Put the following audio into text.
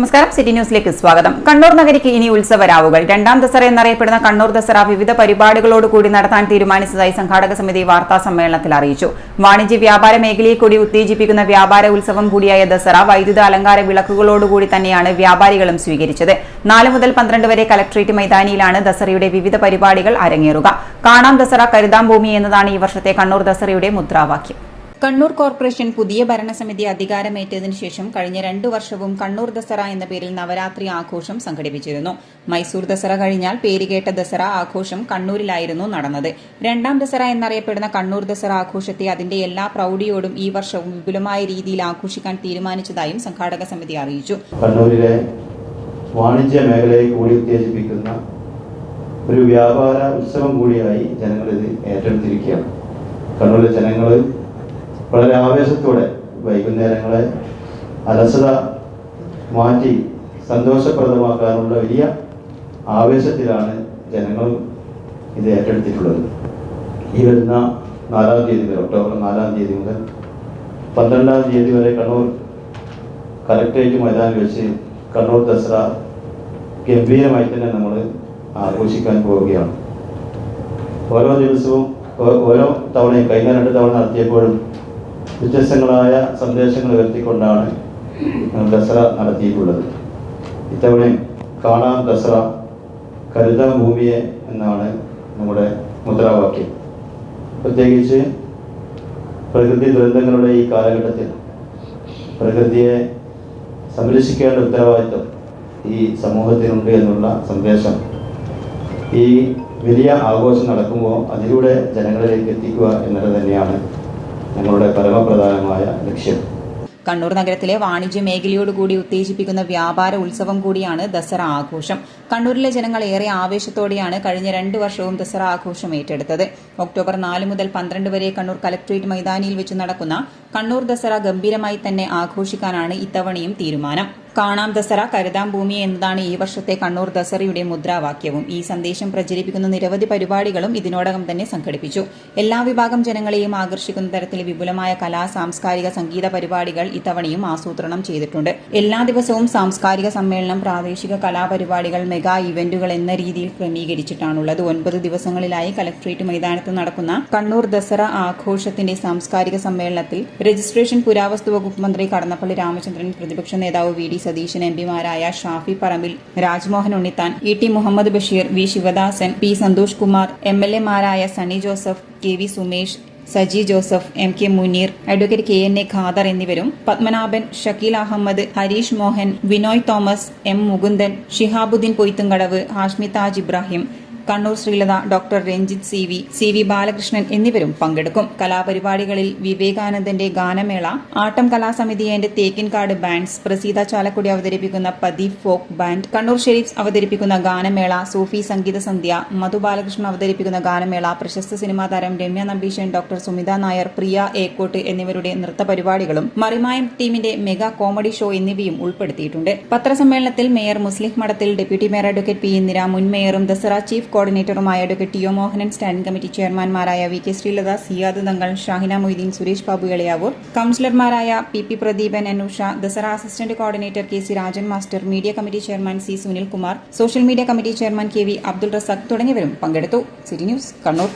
നമസ്കാരം, സിറ്റി ന്യൂസിലേക്ക് സ്വാഗതം. കണ്ണൂർ നഗരിക്ക് ഇനി ഉത്സവരാവുകൾ. രണ്ടാം ദസറ എന്നറിയപ്പെടുന്ന കണ്ണൂർ ദസറ വിവിധ പരിപാടികളോടുകൂടി നടത്താൻ തീരുമാനിച്ചതായി സംഘാടക സമിതി വാർത്താ സമ്മേളനത്തിൽ അറിയിച്ചു. വാണിജ്യ വ്യാപാര മേഖലയെ കൂടി ഉത്തേജിപ്പിക്കുന്ന വ്യാപാര ഉത്സവം കൂടിയായ ദസറ വൈദ്യുത അലങ്കാര വിളക്കുകളോടുകൂടി തന്നെയാണ് വ്യാപാരികളും സ്വീകരിച്ചത്. 4 മുതൽ 12 വരെ കലക്ട്രേറ്റ് മൈതാനിയിലാണ് ദസറയുടെ വിവിധ പരിപാടികൾ അരങ്ങേറുക. കാണാം ദസറ കരുതാം ഭൂമി എന്നതാണ് ഈ വർഷത്തെ കണ്ണൂർ ദസറയുടെ മുദ്രാവാക്യം. കണ്ണൂർ കോർപ്പറേഷൻ പുതിയ ഭരണസമിതി അധികാരമേറ്റതിനു ശേഷം കഴിഞ്ഞ 2 വർഷവും കണ്ണൂർ ദസറ എന്ന പേരിൽ നവരാത്രി ആഘോഷം സംഘടിപ്പിച്ചിരുന്നു. മൈസൂർ ദസറ കഴിഞ്ഞാൽ പേരുകേട്ട ദസറ ആഘോഷം കണ്ണൂരിലായിരുന്നു നടന്നത്. രണ്ടാം ദസറ എന്നറിയപ്പെടുന്ന കണ്ണൂർ ദസറ ആഘോഷത്തെ അതിന്റെ എല്ലാ പ്രൌഢിയോടും ഈ വർഷവും വിപുലമായ രീതിയിൽ ആഘോഷിക്കാൻ തീരുമാനിച്ചതായും സംഘാടക സമിതി അറിയിച്ചു. കണ്ണൂരിലെ വാണിജ്യ മേഖലയെ കൂടി ഉത്തേജിപ്പിക്കുന്ന ഒരു വ്യാപാര ഉത്സവം കൂടിയായി ജനങ്ങൾ ഇത് ഏറ്റെടുത്തിരിക്കുകയാണ്. കണ്ണൂരിലെ ജനങ്ങൾ വളരെ ആവേശത്തോടെ വൈകുന്നേരങ്ങളെ അലസത മാറ്റി സന്തോഷപ്രദമാക്കാനുള്ള വലിയ ആവേശത്തിലാണ് ജനങ്ങൾ ഇത് ഏറ്റെടുത്തിട്ടുള്ളത്. ഈ വരുന്ന 4-ാം തീയതി മുതൽ ഒക്ടോബർ 4-ാം തീയതി മുതൽ 12-ാം തീയതി വരെ കണ്ണൂർ കലക്ട്രേറ്റ് മൈതാനിൽ വെച്ച് കണ്ണൂർ ദസറ ഗംഭീരമായി തന്നെ നമ്മൾ ആഘോഷിക്കാൻ പോവുകയാണ്. ഓരോ ദിവസവും ഓരോ തവണയും കഴിഞ്ഞ 2 തവണ നടത്തിയപ്പോഴും വ്യത്യസ്തങ്ങളായ സന്ദേശങ്ങൾ ഉയർത്തിക്കൊണ്ടാണ് ദസറ നടത്തിയിട്ടുള്ളത്. ഇത്തവണയും കാണാം ദസറ കരുതാം ഭൂമിയെ എന്നാണ് നമ്മുടെ മുദ്രാവാക്യം. പ്രത്യേകിച്ച് പ്രകൃതി ദുരന്തങ്ങളുടെ ഈ കാലഘട്ടത്തിൽ പ്രകൃതിയെ സംരക്ഷിക്കേണ്ട ഉത്തരവാദിത്വം ഈ സമൂഹത്തിനുണ്ട് എന്നുള്ള സന്ദേശം ഈ വലിയ ആഘോഷം നടക്കുമ്പോൾ അതിലൂടെ ജനങ്ങളിലേക്ക് എത്തിക്കുക എന്നത് തന്നെയാണ് ഞങ്ങളുടെ പരമപ്രധാനമായ ലക്ഷ്യം. കണ്ണൂർ നഗരത്തിലെ വാണിജ്യ മേഖലയോടുകൂടി ഉത്തേജിപ്പിക്കുന്ന വ്യാപാര ഉത്സവം കൂടിയാണ് ദസറ ആഘോഷം. കണ്ണൂരിലെ ജനങ്ങൾ ഏറെ ആവേശത്തോടെയാണ് കഴിഞ്ഞ 2 വർഷവും ദസറ ആഘോഷം ഏറ്റെടുത്തത്. ഒക്ടോബർ 4 മുതൽ 12 വരെ കണ്ണൂർ കലക്ട്രേറ്റ് മൈതാനിയിൽ വെച്ച് നടക്കുന്ന കണ്ണൂർ ദസറ ഗംഭീരമായി തന്നെ ആഘോഷിക്കാനാണ് ഇത്തവണയും തീരുമാനം. കാണാം ദസറ കരുതാം ഭൂമി എന്നതാണ് ഈ വർഷത്തെ കണ്ണൂർ ദസറയുടെ മുദ്രാവാക്യവും. ഈ സന്ദേശം പ്രചരിപ്പിക്കുന്ന നിരവധി പരിപാടികളും ഇതിനോടകം തന്നെ സംഘടിപ്പിച്ചു. എല്ലാ വിഭാഗം ജനങ്ങളെയും ആകർഷിക്കുന്ന തരത്തിൽ വിപുലമായ കലാ സാംസ്കാരിക സംഗീത പരിപാടികൾ ഇത്തവണയും ആസൂത്രണം ചെയ്തിട്ടുണ്ട്. എല്ലാ ദിവസവും സാംസ്കാരിക സമ്മേളനം, പ്രാദേശിക കലാപരിപാടികൾ, മെഗാ ഇവന്റുകൾ എന്ന രീതിയിൽ ക്രമീകരിച്ചിട്ടാണുള്ളത്. 9 ദിവസങ്ങളിലായി കലക്ട്രേറ്റ് മൈതാനത്ത് നടക്കുന്ന കണ്ണൂർ ദസറ ആഘോഷത്തിന്റെ സാംസ്കാരിക സമ്മേളനത്തിൽ രജിസ്ട്രേഷൻ പുരാവസ്തു വകുപ്പ് മന്ത്രി കടന്നപ്പള്ളി രാമചന്ദ്രൻ, പ്രതിപക്ഷ നേതാവ് വി ഡി സതീശൻ, എംപിമാരായ Shafi Parambil, Rajmohan Unnithan, E T Muhammad Basheer, V Sivadasan, P Santhosh Kumar, MLA മാരായ Sunny Joseph, K V Sumesh, Saji Joseph, MK Muneer, advocate KNA Khader എന്നിവരും, Padmanabhan, Shakeel Ahmed, Harish Mohan, Vinoy Thomas, M Mukundan, Shihabuddin Poythumkadavu, Hashmi Taj Ibrahim, Kannur Sreelatha, doctor Ranjith CV Balakrishnan എന്നിവരും പങ്കെടുക്കും. കലാപരിപാടികളിൽ വിവേകാനന്ദന്റെ ഗാനമേള, ആട്ടം കലാസമിതി ആൻഡ് തേക്കിൻകാട് ബാൻഡ്സ്, പ്രസീത ചാലക്കുടി അവതരിപ്പിക്കുന്ന പദീപ് ഫോക്ക് ബാൻഡ്, കണ്ണൂർ ഷെരീഫ്സ് അവതരിപ്പിക്കുന്ന ഗാനമേള, സൂഫി സംഗീത സന്ധ്യ, മധു ബാലകൃഷ്ണൻ അവതരിപ്പിക്കുന്ന ഗാനമേള, പ്രശസ്ത സിനിമാ താരം രമ്യ നമ്പീശൻ, ഡോക്ടർ സുമിത നായർ, പ്രിയ ഏക്കോട്ട് എന്നിവരുടെ നൃത്ത പരിപാടികളും മറിമായം ടീമിന്റെ മെഗാ കോമഡി ഷോ എന്നിവയും ഉൾപ്പെടുത്തിയിട്ടുണ്ട്. പത്രസമ്മേളനത്തിൽ mayor Muslim Madathil, deputy mayor advocate P Indira, മുൻ മേയറും ദസറ ചീഫ് കോർഡിനേറ്ററുമായ advocate T O. Mohanan, standing committee ചെയർമാൻമാരായ VK ശ്രീലത, സിയാദ് തങ്ങൾ, ഷാഹിന മൊയ്തീൻ, സുരേഷ് ബാബു എളയാവൂർ, കൌൺസിലർമാരായ PP Pradeepan, Anusha, Dasara assistant coordinator KC Rajan master, media committee chairman C Sunilkumar, social media committee chairman KV Abdul Razak തുടങ്ങിയവരും പങ്കെടുത്തു. City news, Kannur.